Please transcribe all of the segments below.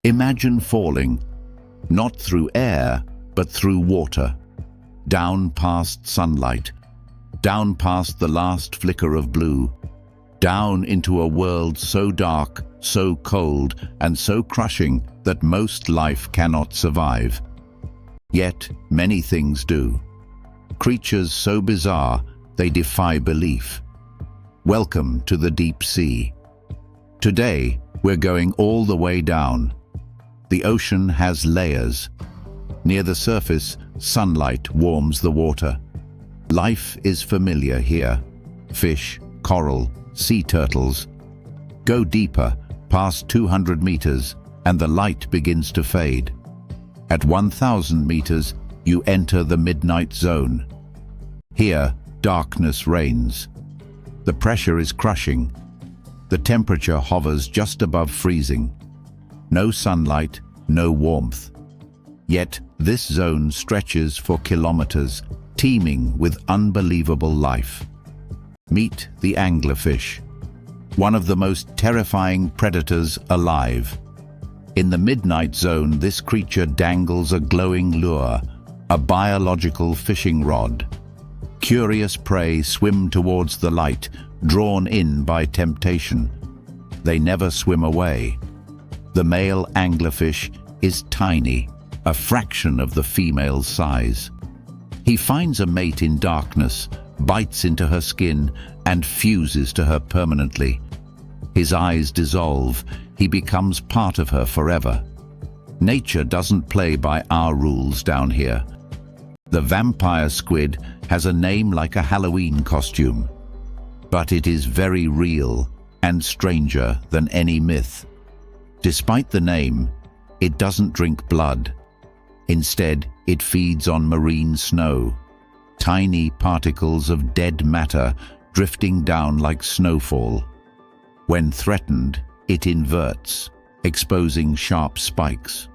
Imagine falling, not through air, but through water, down past sunlight, down past the last flicker of blue, down into a world so dark, so cold, and so crushing that most life cannot survive. Yet many things do. Creatures so bizarre, they defy belief. Welcome to the deep sea. Today, we're going all the way down. The ocean has layers. Near the surface, sunlight warms the water. Life is familiar here. Fish, coral, sea turtles. Go deeper, past 200 meters, and the light begins to fade. At 1,000 meters, you enter the midnight zone. Here, darkness reigns. The pressure is crushing. The temperature hovers just above freezing. No sunlight, no warmth. Yet this zone stretches for kilometers, teeming with unbelievable life. Meet the anglerfish, one of the most terrifying predators alive. In the midnight zone, this creature dangles a glowing lure, a biological fishing rod. Curious prey swim towards the light, drawn in by temptation. They never swim away. The male anglerfish is tiny, a fraction of the female's size. He finds a mate in darkness, bites into her skin, and fuses to her permanently. His eyes dissolve. He becomes part of her forever. Nature doesn't play by our rules down here. The vampire squid has a name like a Halloween costume, but it is very real and stranger than any myth. Despite the name, it doesn't drink blood. Instead, it feeds on marine snow, tiny particles of dead matter drifting down like snowfall. When threatened, it inverts, exposing sharp spikes.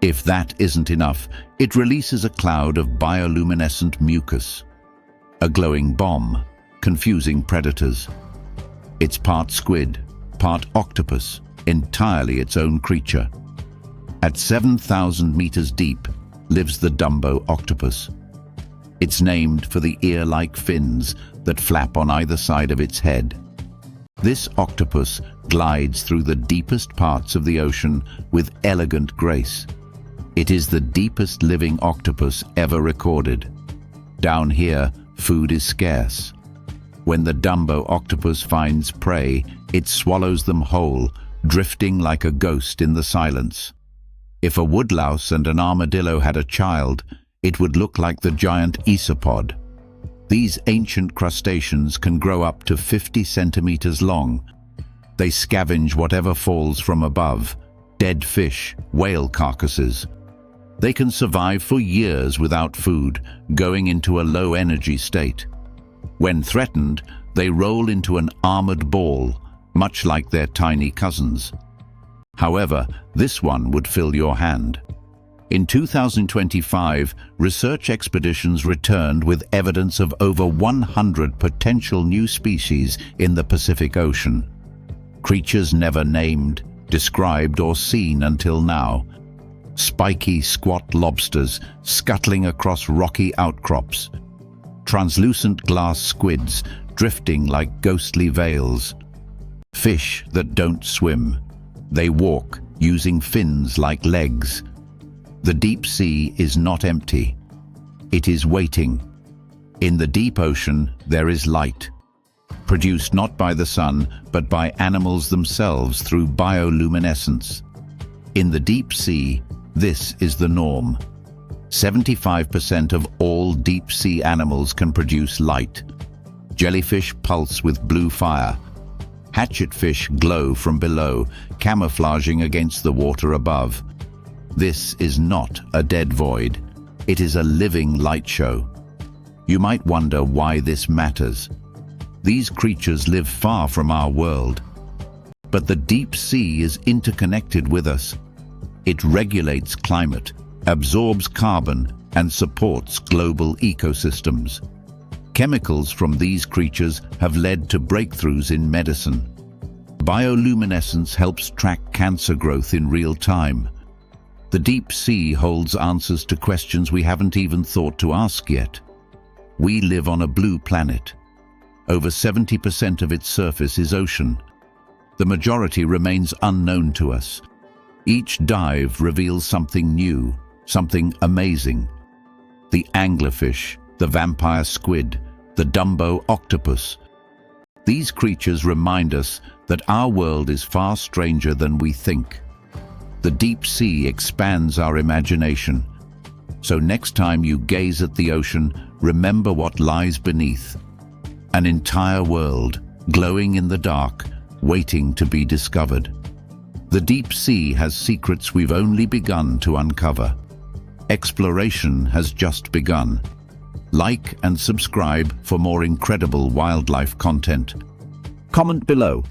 If that isn't enough, it releases a cloud of bioluminescent mucus, a glowing bomb, confusing predators. It's part squid, part octopus, entirely its own creature. At 7,000 meters deep lives the Dumbo octopus. It's named for the ear-like fins that flap on either side of its head. This octopus glides through the deepest parts of the ocean with elegant grace. It is the deepest living octopus ever recorded. Down here, food is scarce. When the Dumbo octopus finds prey, it swallows them whole, drifting like a ghost in the silence. If a woodlouse and an armadillo had a child, it would look like the giant isopod. These ancient crustaceans can grow up to 50 centimeters long. They scavenge whatever falls from above, dead fish, whale carcasses. They can survive for years without food, going into a low-energy state. When threatened, they roll into an armored ball, much like their tiny cousins. However, this one would fill your hand. In 2025, research expeditions returned with evidence of over 100 potential new species in the Pacific Ocean. Creatures never named, described, or seen until now. Spiky, squat lobsters scuttling across rocky outcrops. Translucent glass squids drifting like ghostly veils. Fish that don't swim. They walk, using fins like legs. The deep sea is not empty. It is waiting. In the deep ocean, there is light, produced not by the sun, but by animals themselves through bioluminescence. In the deep sea, this is the norm. 75% of all deep-sea animals can produce light. Jellyfish pulse with blue fire. Hatchetfish glow from below, camouflaging against the water above. This is not a dead void. It is a living light show. You might wonder why this matters. These creatures live far from our world. But the deep sea is interconnected with us. It regulates climate, absorbs carbon, and supports global ecosystems. Chemicals from these creatures have led to breakthroughs in medicine. Bioluminescence helps track cancer growth in real time. The deep sea holds answers to questions we haven't even thought to ask yet. We live on a blue planet. Over 70% of its surface is ocean. The majority remains unknown to us. Each dive reveals something new, something amazing. The anglerfish, the vampire squid, the Dumbo octopus. These creatures remind us that our world is far stranger than we think. The deep sea expands our imagination. So next time you gaze at the ocean, remember what lies beneath. An entire world, glowing in the dark, waiting to be discovered. The deep sea has secrets we've only begun to uncover. Exploration has just begun. Like and subscribe for more incredible wildlife content. Comment below